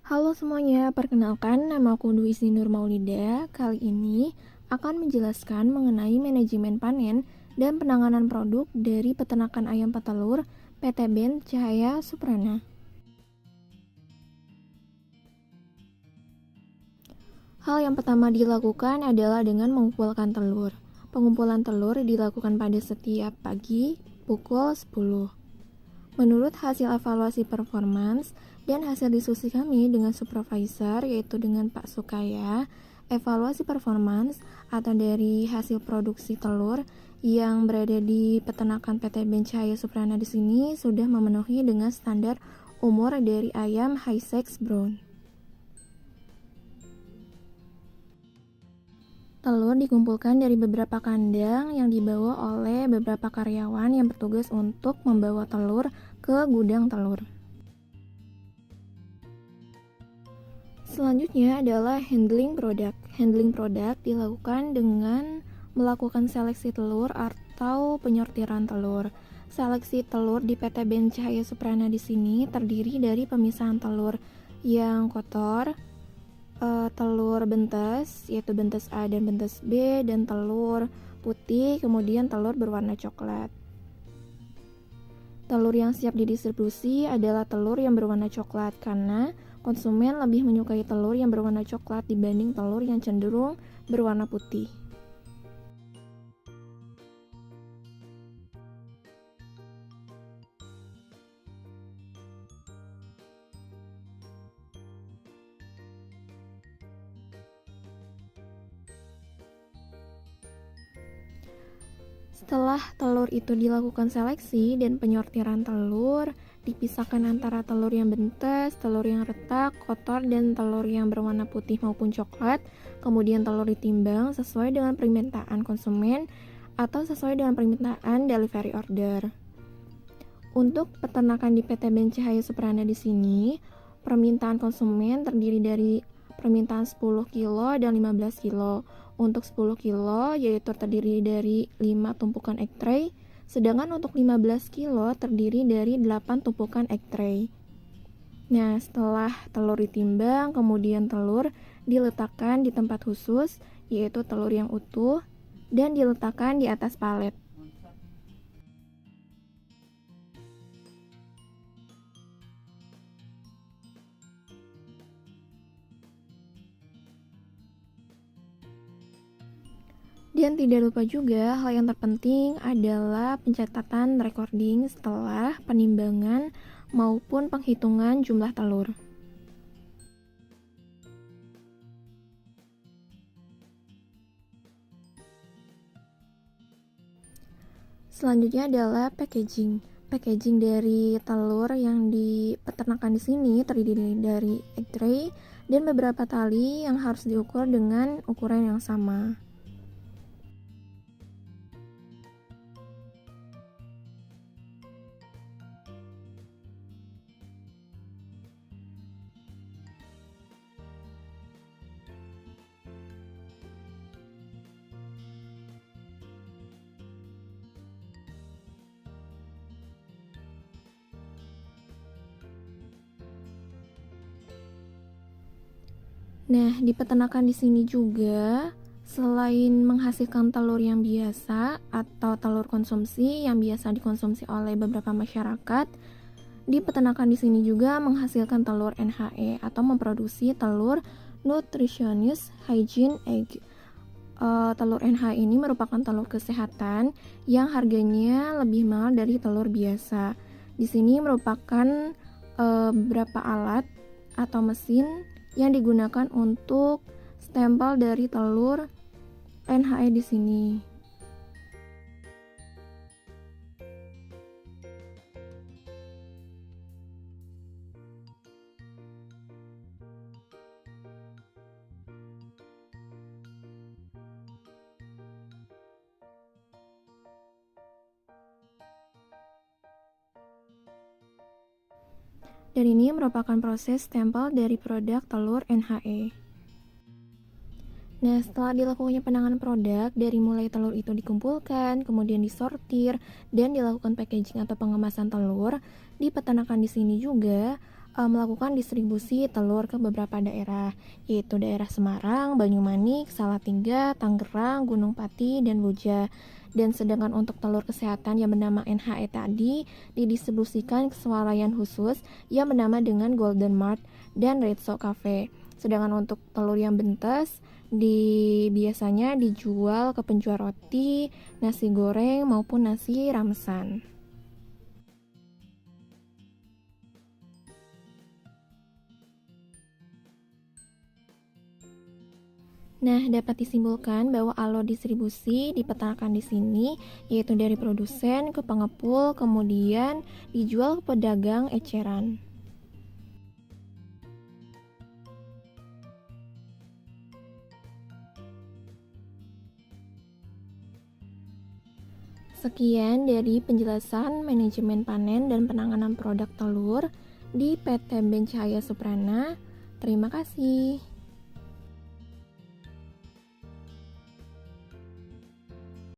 Halo semuanya, perkenalkan nama aku Dwi Isni Nur Maulida. Kali ini akan menjelaskan mengenai manajemen panen dan penanganan produk dari peternakan ayam petelur PT Ben Cahaya Suprana. Hal yang pertama dilakukan adalah dengan mengumpulkan telur. Pengumpulan telur dilakukan pada setiap pagi pukul 10. Menurut hasil evaluasi performance dan hasil diskusi kami dengan supervisor, yaitu dengan Pak Sukaya, evaluasi performance atau dari hasil produksi telur yang berada di peternakan PT Ben Cahaya Suprana di sini sudah memenuhi dengan standar umur dari ayam high sex brown. Telur dikumpulkan dari beberapa kandang yang dibawa oleh beberapa karyawan yang bertugas untuk membawa telur ke gudang telur. Selanjutnya adalah handling produk. Handling produk dilakukan dengan melakukan seleksi telur atau penyortiran telur. Seleksi telur di PT Ben Cahaya Suprana di sini terdiri dari pemisahan telur yang kotor, telur bentes, yaitu bentes A dan bentes B, dan telur putih, kemudian telur berwarna coklat. Telur yang siap didistribusi adalah telur yang berwarna coklat karena konsumen lebih menyukai telur yang berwarna coklat dibanding telur yang cenderung berwarna putih. Setelah telur itu dilakukan seleksi dan penyortiran telur, dipisahkan antara telur yang bentes, telur yang retak, kotor, dan telur yang berwarna putih maupun coklat. Kemudian telur ditimbang sesuai dengan permintaan konsumen atau sesuai dengan permintaan delivery order. Untuk peternakan di PT Ben Cahaya Suprana di sini, permintaan konsumen terdiri dari permintaan 10 kilo dan 15 kilo. Untuk 10 kilo yaitu terdiri dari 5 tumpukan egg tray, sedangkan untuk 15 kilo terdiri dari 8 tumpukan egg tray. Nah, setelah telur ditimbang, kemudian telur diletakkan di tempat khusus, yaitu telur yang utuh, dan diletakkan di atas palet. Dan tidak lupa juga hal yang terpenting adalah pencatatan recording setelah penimbangan maupun penghitungan jumlah telur. Selanjutnya adalah packaging. Packaging dari telur yang dipeternakan di sini terdiri dari egg tray dan beberapa tali yang harus diukur dengan ukuran yang sama. Nah, di peternakan di sini juga selain menghasilkan telur yang biasa atau telur konsumsi yang biasa dikonsumsi oleh beberapa masyarakat, di peternakan di sini juga menghasilkan telur NHE atau memproduksi telur Nutritionist Hygiene Egg. Telur NHE ini merupakan telur kesehatan yang harganya lebih mahal dari telur biasa. Di sini merupakan beberapa alat atau mesin yang digunakan untuk stempel dari telur NHE di sini. Dan ini merupakan proses stempel dari produk telur NHE. Nah, setelah dilakukannya penanganan produk, dari mulai telur itu dikumpulkan, kemudian disortir, dan dilakukan packaging atau pengemasan telur, di peternakan di sini juga melakukan distribusi telur ke beberapa daerah, yaitu daerah Semarang, Banyumanik, Salatiga, Tangerang, Gunung Pati, dan Boja. Dan sedangkan untuk telur kesehatan yang bernama NHE tadi didistribusikan ke swalayan khusus yang bernama dengan Golden Mart dan Red Sox Cafe. Sedangkan untuk telur yang bentes biasanya dijual ke penjual roti, nasi goreng maupun nasi ramesan. Nah, dapat disimpulkan bahwa alur distribusi dipetakan di sini, yaitu dari produsen ke pengepul, kemudian dijual ke pedagang eceran. Sekian dari penjelasan manajemen panen dan penanganan produk telur di PT Ben Cahaya Suprana. Terima kasih.